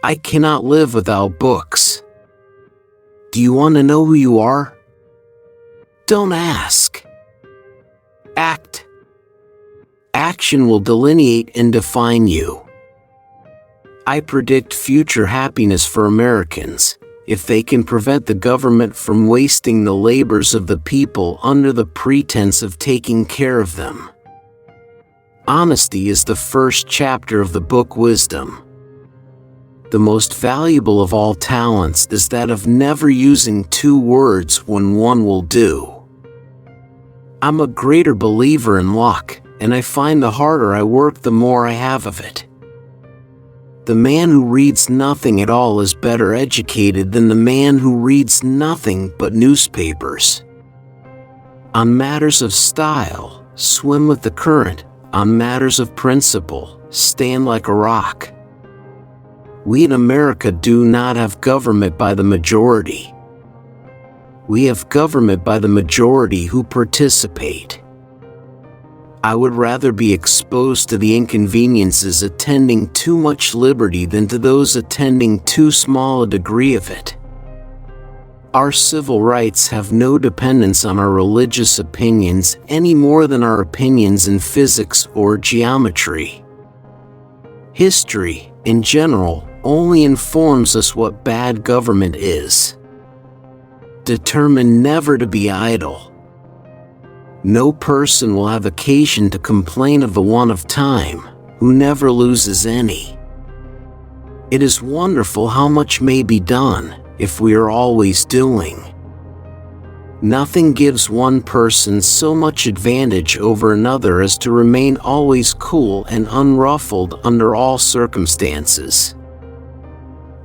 I cannot live without books. Do you want to know who you are? Don't ask. Act. Action will delineate and define you. I predict future happiness for Americans if they can prevent the government from wasting the labors of the people under the pretense of taking care of them. Honesty is the first chapter of the book Wisdom. The most valuable of all talents is that of never using two words when one will do. I'm a greater believer in luck, and I find the harder I work, the more I have of it. The man who reads nothing at all is better educated than the man who reads nothing but newspapers. On matters of style, swim with the current. On matters of principle, stand like a rock. We in America do not have government by the majority. We have government by the majority who participate. I would rather be exposed to the inconveniences attending too much liberty than to those attending too small a degree of it. Our civil rights have no dependence on our religious opinions any more than our opinions in physics or geometry. History, in general, only informs us what bad government is. Determine never to be idle. No person will have occasion to complain of the want of time, who never loses any. It is wonderful how much may be done, if we are always doing. Nothing gives one person so much advantage over another as to remain always cool and unruffled under all circumstances.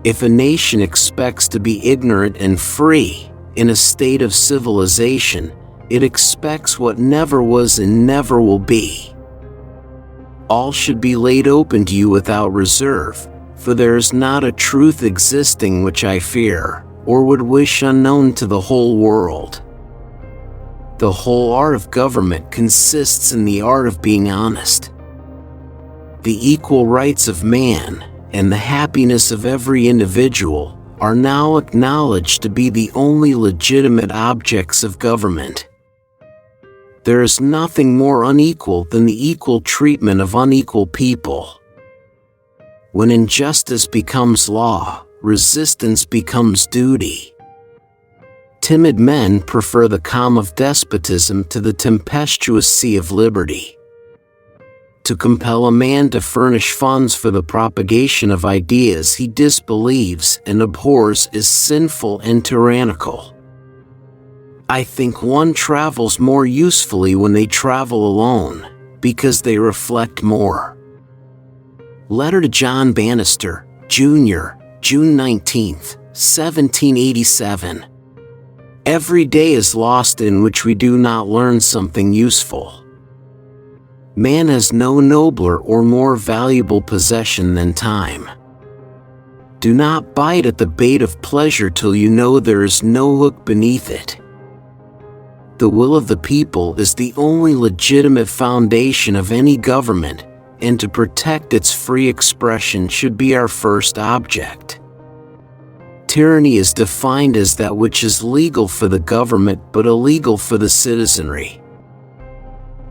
If a nation expects to be ignorant and free, in a state of civilization, it expects what never was and never will be. All should be laid open to you without reserve, for there is not a truth existing which I fear, or would wish unknown to the whole world. The whole art of government consists in the art of being honest. The equal rights of man, and the happiness of every individual, are now acknowledged to be the only legitimate objects of government. There is nothing more unequal than the equal treatment of unequal people. When injustice becomes law, resistance becomes duty. Timid men prefer the calm of despotism to the tempestuous sea of liberty. To compel a man to furnish funds for the propagation of ideas he disbelieves and abhors is sinful and tyrannical. I think one travels more usefully when they travel alone, because they reflect more. Letter to John Bannister, Jr., June 19, 1787. Every day is lost in which we do not learn something useful. Man has no nobler or more valuable possession than time. Do not bite at the bait of pleasure till you know there is no hook beneath it. The will of the people is the only legitimate foundation of any government, and to protect its free expression should be our first object. Tyranny is defined as that which is legal for the government but illegal for the citizenry.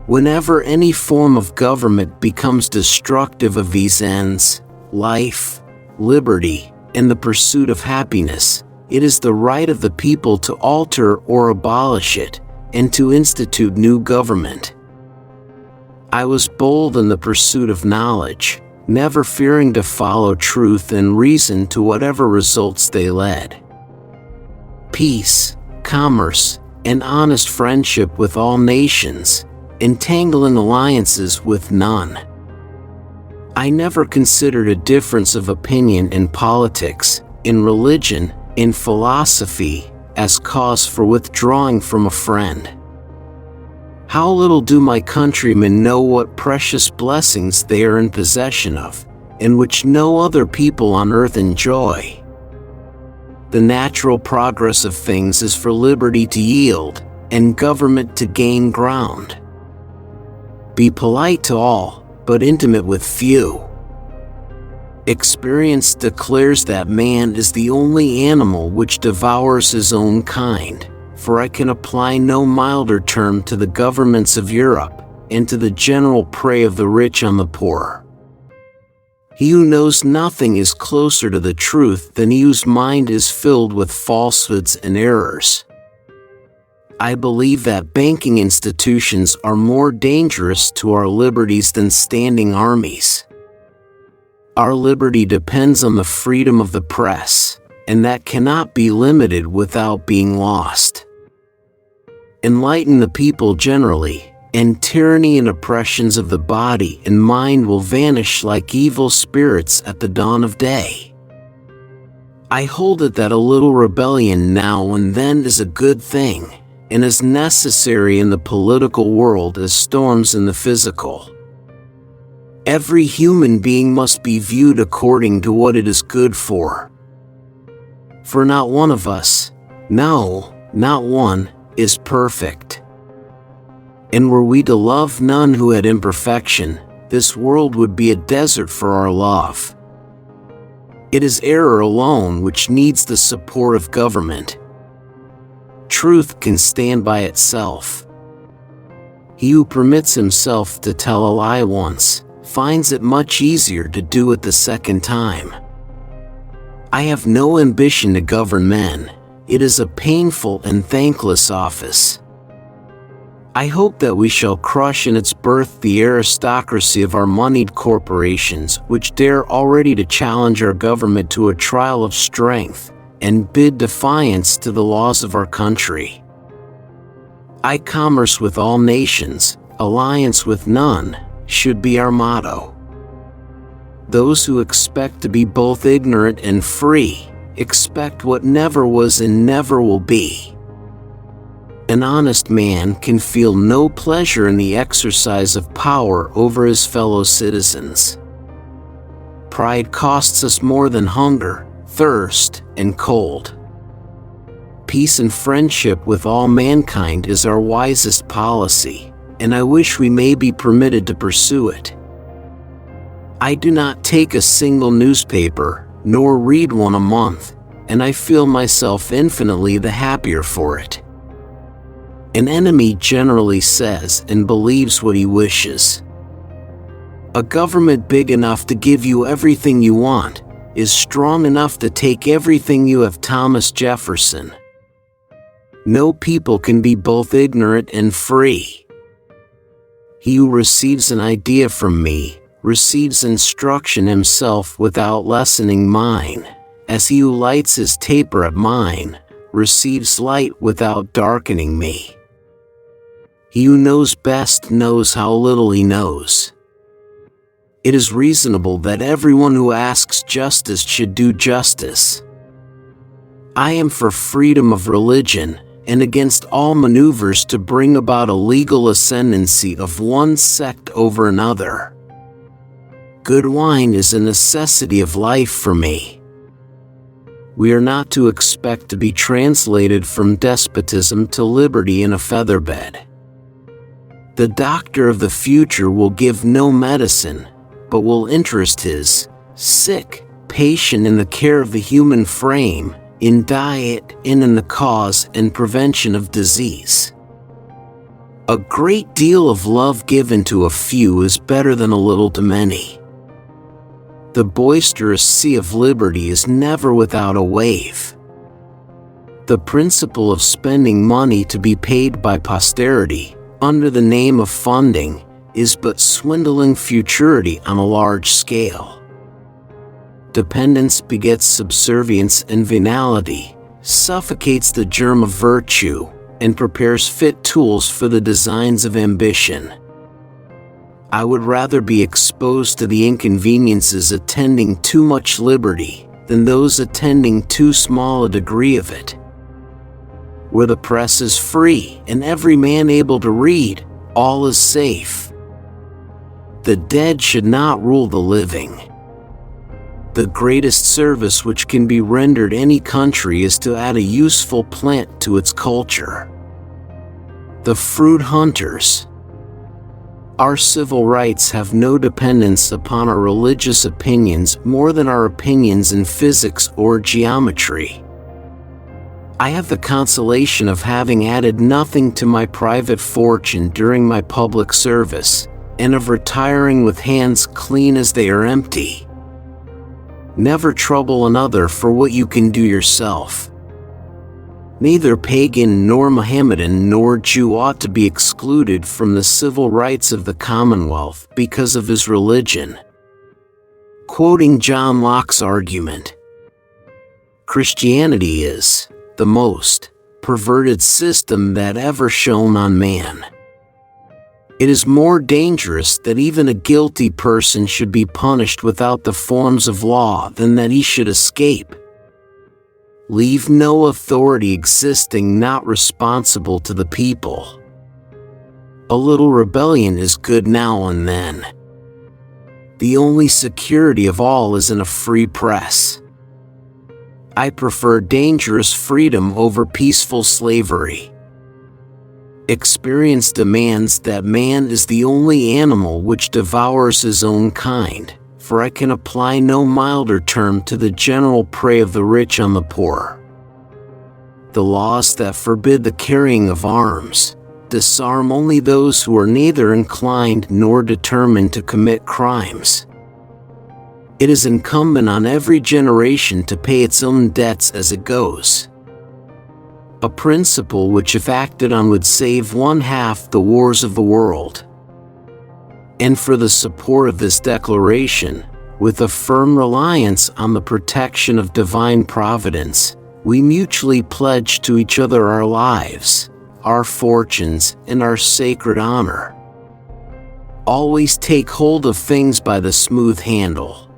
Whenever any form of government becomes destructive of these ends, life, liberty, and the pursuit of happiness, it is the right of the people to alter or abolish it, and to institute new government. I was bold in the pursuit of knowledge, never fearing to follow truth and reason to whatever results they led. Peace, commerce, and honest friendship with all nations, entangling alliances with none. I never considered a difference of opinion in politics, in religion, in philosophy, as cause for withdrawing from a friend. How little do my countrymen know what precious blessings they are in possession of, and which no other people on earth enjoy. The natural progress of things is for liberty to yield, and government to gain ground. Be polite to all, but intimate with few. Experience declares that man is the only animal which devours his own kind, for I can apply no milder term to the governments of Europe, and to the general prey of the rich on the poor. He who knows nothing is closer to the truth than he whose mind is filled with falsehoods and errors. I believe that banking institutions are more dangerous to our liberties than standing armies. Our liberty depends on the freedom of the press, and that cannot be limited without being lost. Enlighten the people generally, and tyranny and oppressions of the body and mind will vanish like evil spirits at the dawn of day. I hold it that a little rebellion now and then is a good thing, and as necessary in the political world as storms in the physical. Every human being must be viewed according to what it is good for. For not one of us, no, not one, is perfect. And were we to love none who had imperfection, this world would be a desert for our love. It is error alone which needs the support of government. Truth can stand by itself. He who permits himself to tell a lie once, finds it much easier to do it the second time. I have no ambition to govern men. It is a painful and thankless office. I hope that we shall crush in its birth the aristocracy of our moneyed corporations which dare already to challenge our government to a trial of strength and bid defiance to the laws of our country. I commerce with all nations, alliance with none, should be our motto. Those who expect to be both ignorant and free, expect what never was and never will be. An honest man can feel no pleasure in the exercise of power over his fellow citizens. Pride costs us more than hunger, thirst, and cold. Peace and friendship with all mankind is our wisest policy, and I wish we may be permitted to pursue it. I do not take a single newspaper, nor read one a month, and I feel myself infinitely the happier for it. An enemy generally says and believes what he wishes. A government big enough to give you everything you want is strong enough to take everything you have. Thomas Jefferson. No people can be both ignorant and free. He who receives an idea from me receives instruction himself without lessening mine, as he who lights his taper at mine receives light without darkening me. He who knows best knows how little he knows. It is reasonable that everyone who asks justice should do justice. I am for freedom of religion, and against all maneuvers to bring about a legal ascendancy of one sect over another. Good wine is a necessity of life for me. We are not to expect to be translated from despotism to liberty in a featherbed. The doctor of the future will give no medicine, but will interest his sick patient in the care of the human frame, in diet, and in the cause and prevention of disease. A great deal of love given to a few is better than a little to many. The boisterous sea of liberty is never without a wave. The principle of spending money to be paid by posterity, under the name of funding, is but swindling futurity on a large scale. Dependence begets subservience, and venality suffocates the germ of virtue and prepares fit tools for the designs of ambition. I would rather be exposed to the inconveniences attending too much liberty than those attending too small a degree of it. Where the press is free and every man able to read, all is safe. The dead should not rule the living. The greatest service which can be rendered any country is to add a useful plant to its culture. The fruit hunters Our civil rights have no dependence upon our religious opinions more than our opinions in physics or geometry. I have the consolation of having added nothing to my private fortune during my public service, and of retiring with hands clean as they are empty. Never trouble another for what you can do yourself. Neither pagan nor Mohammedan nor Jew ought to be excluded from the civil rights of the Commonwealth because of his religion. Quoting John Locke's argument, Christianity is the most perverted system that ever shone on man. It is more dangerous that even a guilty person should be punished without the forms of law than that he should escape. Leave no authority existing not responsible to the people. A little rebellion is good now and then. The only security of all is in a free press. I prefer dangerous freedom over peaceful slavery. Experience demands that man is the only animal which devours his own kind, for I can apply no milder term to the general prey of the rich on the poor. The laws that forbid the carrying of arms disarm only those who are neither inclined nor determined to commit crimes. It is incumbent on every generation to pay its own debts as it goes. A principle which, if acted on, would save one half the wars of the world. And for the support of this declaration, with a firm reliance on the protection of divine providence, we mutually pledge to each other our lives, our fortunes, and our sacred honor. Always take hold of things by the smooth handle.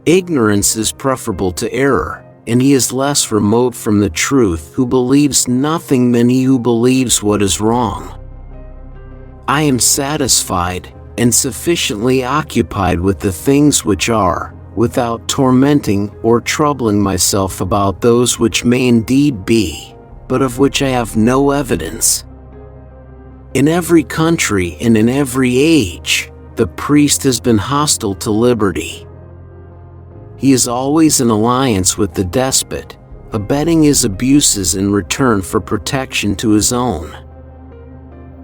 Ignorance is preferable to error, and he is less remote from the truth who believes nothing than he who believes what is wrong. I am satisfied and sufficiently occupied with the things which are, without tormenting or troubling myself about those which may indeed be, but of which I have no evidence. In every country and in every age, the priest has been hostile to liberty. He is always in alliance with the despot, abetting his abuses in return for protection to his own.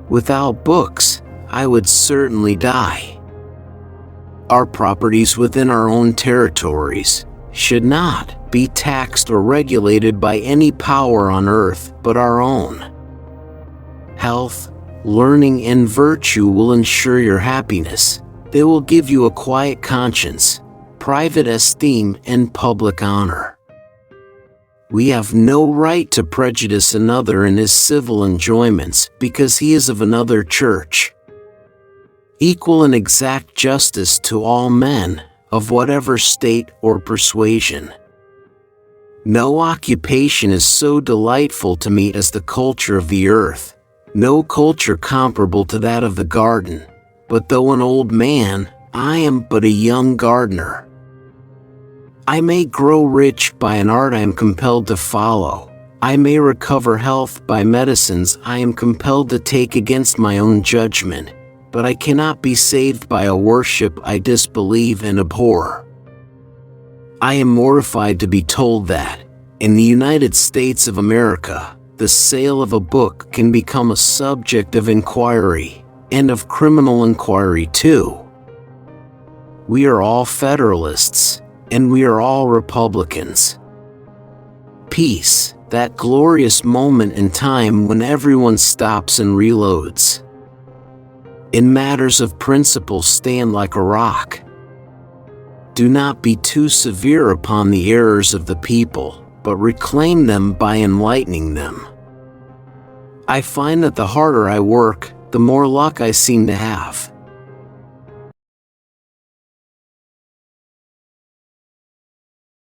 Without books, I would certainly die. Our properties within our own territories should not be taxed or regulated by any power on earth but our own. Health, learning, and virtue will ensure your happiness. They will give you a quiet conscience, private esteem, and public honor. We have no right to prejudice another in his civil enjoyments because he is of another church. Equal and exact justice to all men, of whatever state or persuasion. No occupation is so delightful to me as the culture of the earth, no culture comparable to that of the garden, but though an old man, I am but a young gardener. I may grow rich by an art I am compelled to follow. I may recover health by medicines I am compelled to take against my own judgment, but I cannot be saved by a worship I disbelieve and abhor. I am mortified to be told that, in the United States of America, the sale of a book can become a subject of inquiry, and of criminal inquiry too. We are all Federalists, and we are all Republicans. Peace, that glorious moment in time when everyone stops and reloads. In matters of principle, stand like a rock. Do not be too severe upon the errors of the people, but reclaim them by enlightening them. I find that the harder I work, the more luck I seem to have.